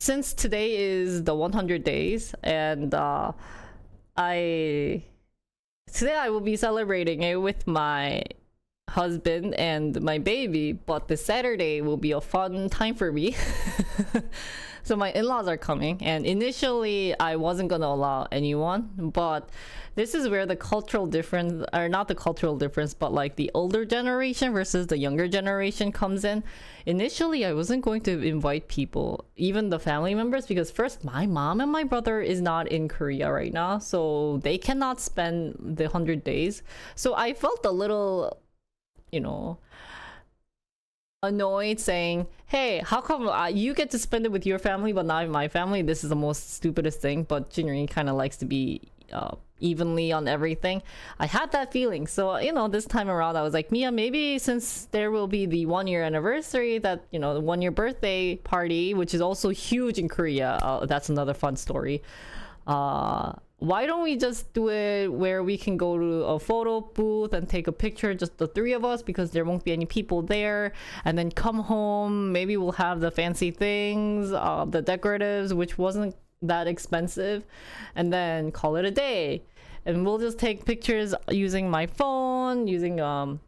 since today is the 100 days, and I today I will be celebrating it with my husband and my baby, but this Saturday will be a fun time for me. So my in-laws are coming, and initially I wasn't gonna allow anyone, but this is where the cultural difference, or not the cultural difference, but like the older generation versus the younger generation comes in. Initially I wasn't going to invite people, even the family members, because first, my mom and my brother is not in Korea right now, so they cannot spend the 100 days. So I felt a little, you know, annoyed, saying, hey, how come you get to spend it with your family but not my family? This is the most stupidest thing, but Jinri kind of likes to be evenly on everything. I had that feeling, so this time around I was like, Mia, maybe since there will be the 1-year anniversary, that the 1-year birthday party, which is also huge in Korea, that's another fun story. Why don't we just do it where we can go to a photo booth and take a picture, just the 3 of us, because there won't be any people there, and then come home, maybe we'll have the fancy things, the decoratives, which wasn't that expensive, and then call it a day. And we'll just take pictures using my phone, using and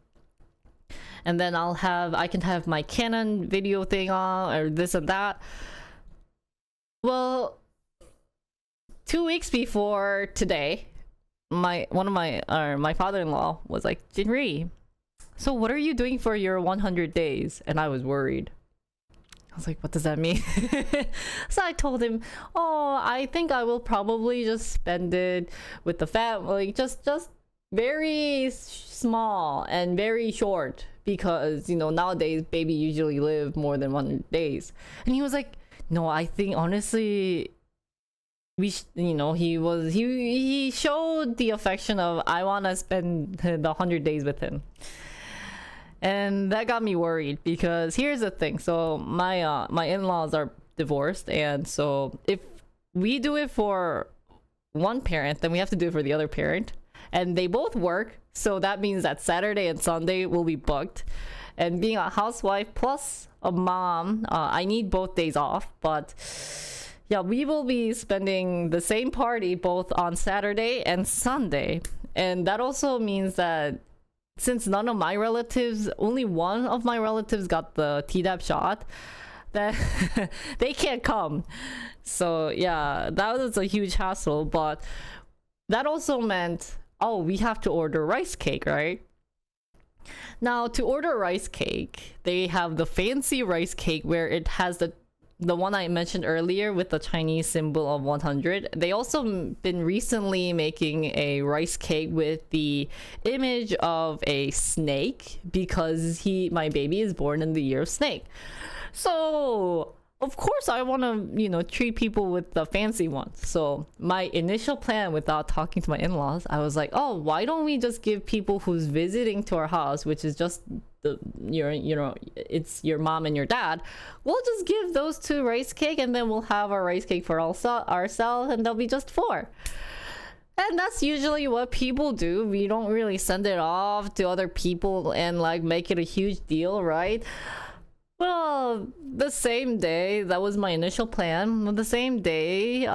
then I can have my Canon video thing on, or this and that. Well, 2 weeks before today, my father-in-law was like, Jinri, so what are you doing for your 100 days? And I was worried. I was like, what does that mean? So I told him, oh, I think I will probably just spend it with the family, just very small and very short, because nowadays baby usually live more than 100 days. And he was like, no, I think honestly, he showed the affection of, I want to spend the 100 days with him. And that got me worried, because here's the thing. So my in-laws are divorced, and so if we do it for one parent, then we have to do it for the other parent, and they both work, so that means that Saturday and Sunday will be booked. And being a housewife plus a mom, I need both days off, but yeah, we will be spending the same party both on Saturday and Sunday. And that also means that since none of my relatives, only one of my relatives got the Tdap shot, that they can't come. So yeah, that was a huge hassle. But that also meant, oh, we have to order rice cake, right? Now, to order rice cake, they have the fancy rice cake where it has the one I mentioned earlier with the Chinese symbol of 100. They also been recently making a rice cake with the image of a snake, because my baby is born in the year of snake. So of course I want to treat people with the fancy ones. So my initial plan, without talking to my in-laws, I was like, oh, why don't we just give people who's visiting to our house, which is just it's your mom and your dad, we'll just give those 2 rice cake, and then we'll have our rice cake for ourselves, and there'll be just 4. And that's usually what people do. We don't really send it off to other people and like make it a huge deal, right? Well, the same day, that was my initial plan. The same day,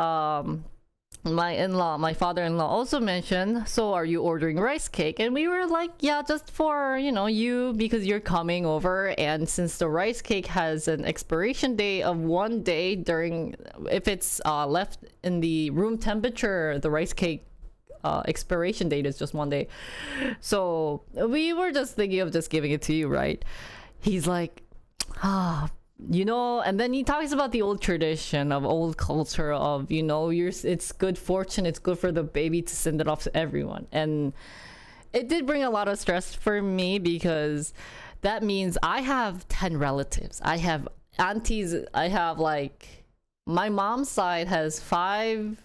my father-in-law also mentioned, so are you ordering rice cake? And we were like, yeah, just for you, because you're coming over, and since the rice cake has an expiration date of 1 day, if it's left in the room temperature, the rice cake expiration date is just 1 day. So we were just thinking of just giving it to you, right? He's like, and then he talks about the old tradition of old culture of, it's good fortune, it's good for the baby to send it off to everyone. And it did bring a lot of stress for me, because that means I have 10 relatives. I have aunties. I have my mom's side has 4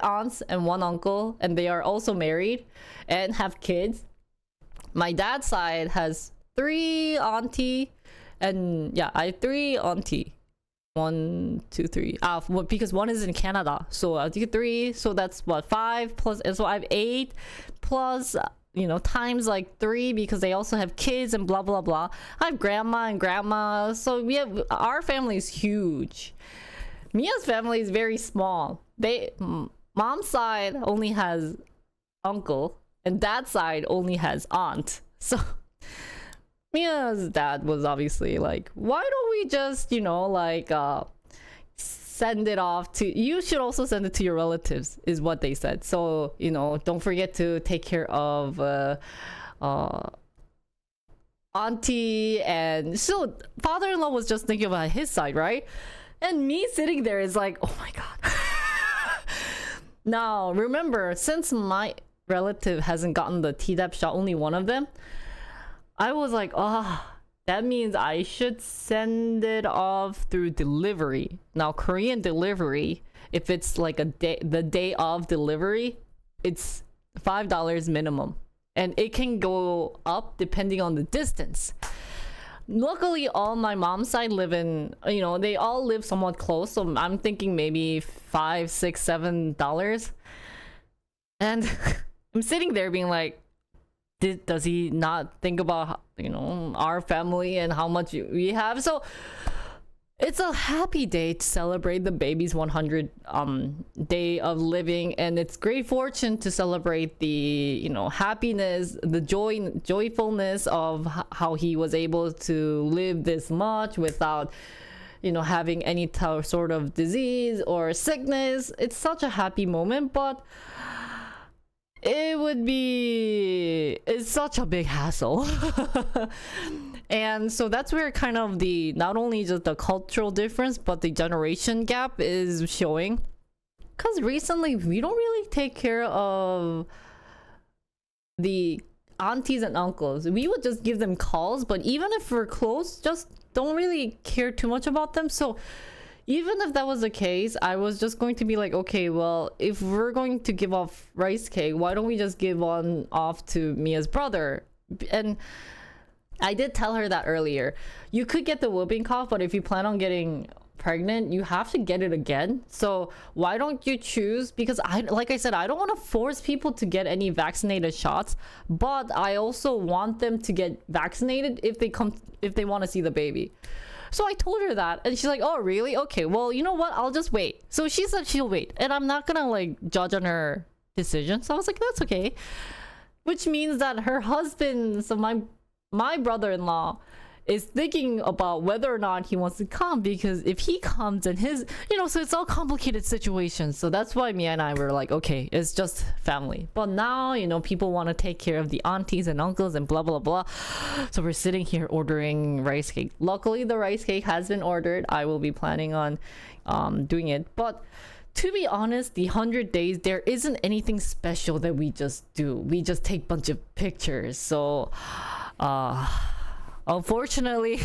aunts and 1 uncle, and they are also married and have kids. My dad's side has 3 auntie, and yeah, I have 3 auntie. 1, 2, 3. Because 1 is in Canada, so I'll do 3. So that's what, 5 plus. So I have 8 plus times like 3 because they also have kids and blah blah blah. I have grandma and grandma, so our family is huge. Mia's family is very small. Mom's side only has uncle and dad's side only has aunt. So Mia's dad was obviously like, why don't we just send it off to, you should also send it to your relatives, is what they said. So don't forget to take care of auntie. And so father-in-law was just thinking about his side, right? And me sitting there is like, oh my god. Now remember, since my relative hasn't gotten the Tdap shot, only one of them, I was like, that means I should send it off through delivery. Now, Korean delivery, if it's like the day of delivery, it's $5 minimum. And it can go up depending on the distance. Luckily, all my mom's side live in, they all live somewhat close. So I'm thinking maybe $5, $6, $7. And I'm sitting there being like, does he not think about our family and how much we have? So it's a happy day to celebrate the baby's 100 day of living, and it's great fortune to celebrate the happiness, the joyfulness of how he was able to live this much without having any sort of disease or sickness. It's such a happy moment, but it's such a big hassle. And so that's where kind of not only just the cultural difference, but the generation gap is showing. Because recently we don't really take care of the aunties and uncles. We would just give them calls, but even if we're close, just don't really care too much about them. So even if that was the case, I was just going to be like, okay, well, if we're going to give off rice cake, why don't we just give one off to Mia's brother? And I did tell her that earlier. You could get the whooping cough, but if you plan on getting pregnant, you have to get it again. So why don't you choose? Because like I said, I don't want to force people to get any vaccinated shots, but I also want them to get vaccinated if they want to see the baby. So I told her that, and she's like, oh really? Okay, well, you know what, I'll just wait. So she said she'll wait, and I'm not gonna judge on her decision. So I was like, that's okay. Which means that her husband, so my brother-in-law, is thinking about whether or not he wants to come, because if he comes and his, so it's all complicated situations. So that's why Mia and I were like, okay, it's just family. But now, people want to take care of the aunties and uncles and blah, blah, blah. So we're sitting here ordering rice cake. Luckily, the rice cake has been ordered. I will be planning on doing it. But to be honest, the 100 days, there isn't anything special that we just do. We just take a bunch of pictures. So, unfortunately,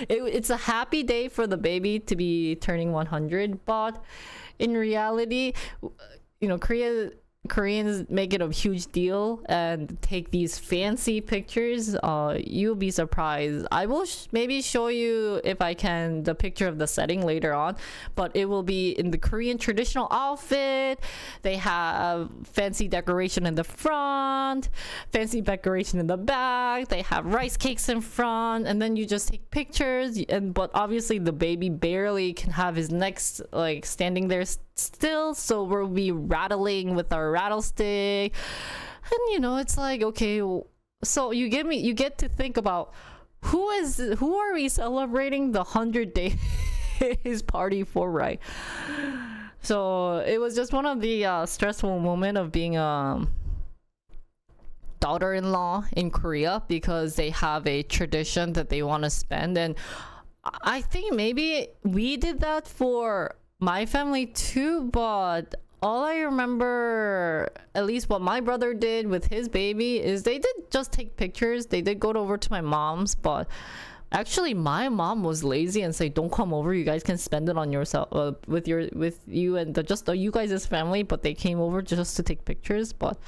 it's a happy day for the baby to be turning 100, but in reality, Koreans make it a huge deal and take these fancy pictures. You'll be surprised. I will maybe show you, if I can, the picture of the setting later on, but it will be in the Korean traditional outfit. They have fancy decoration in the front, fancy decoration in the back. They have rice cakes in front, and then you just take pictures. But obviously the baby barely can have his neck standing there still, so we'll be rattling with our rattlestick, and it's like, okay, so you get to think about who are we celebrating the 100 days party for, right? So it was just one of the stressful moment of being a daughter-in-law in Korea, because they have a tradition that they want to spend, and I think maybe we did that for my family too, but all I remember, at least what my brother did with his baby, is they did just take pictures. They did go over to my mom's, but actually my mom was lazy and said, don't come over, you guys can spend it on yourself, with you and just you guys' family. But they came over just to take pictures. But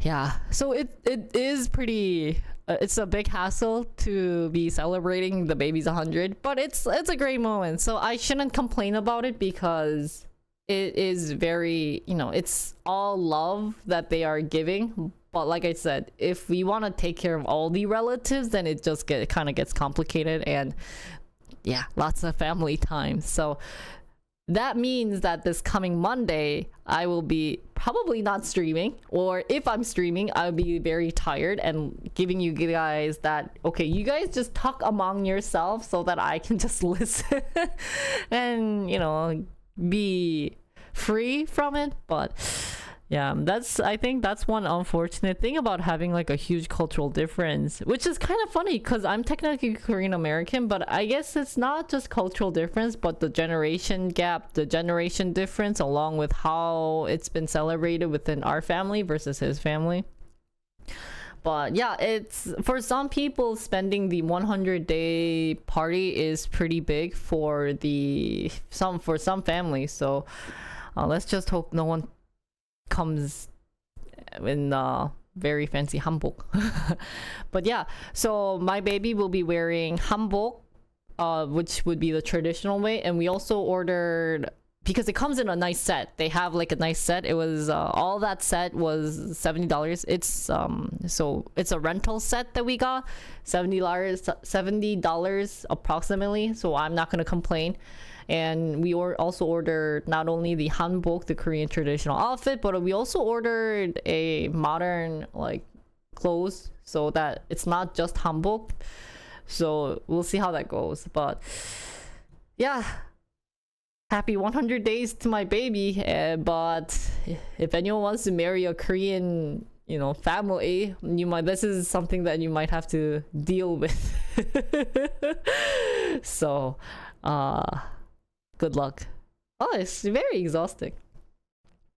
yeah, so it is pretty it's a big hassle to be celebrating the baby's 100, but it's a great moment, so I shouldn't complain about it, because it is very, you know, it's all love that they are giving. But like I said, if we want to take care of all the relatives, then it just kind of gets complicated, and yeah, lots of family time. So that means that this coming Monday, I will be probably not streaming, or if I'm streaming, I'll be very tired and giving you guys that, okay, you guys just talk among yourselves so that I can just listen and, you know, be free from it. But yeah, I think that's one unfortunate thing about having like a huge cultural difference, which is kind of funny because I'm technically Korean American, but I guess it's not just cultural difference, but the generation gap, the generation difference, along with how it's been celebrated within our family versus his family. But yeah, it's for some people, spending the 100-day party is pretty big for some families. So let's just hope no one comes in very fancy hanbok. But yeah, so my baby will be wearing hanbok, which would be the traditional way, and we also ordered, because it comes in a nice set, they have like a nice set. It was all that set was $70. It's so it's a rental set that we got, $70 approximately, so I'm not gonna complain. And we also ordered not only the hanbok, the Korean traditional outfit, but we also ordered a modern like clothes, so that it's not just hanbok. So we'll see how that goes. But yeah, happy 100 days to my baby. But if anyone wants to marry a Korean, you know, family, this is something that you might have to deal with. So good luck. Oh, it's very exhausting.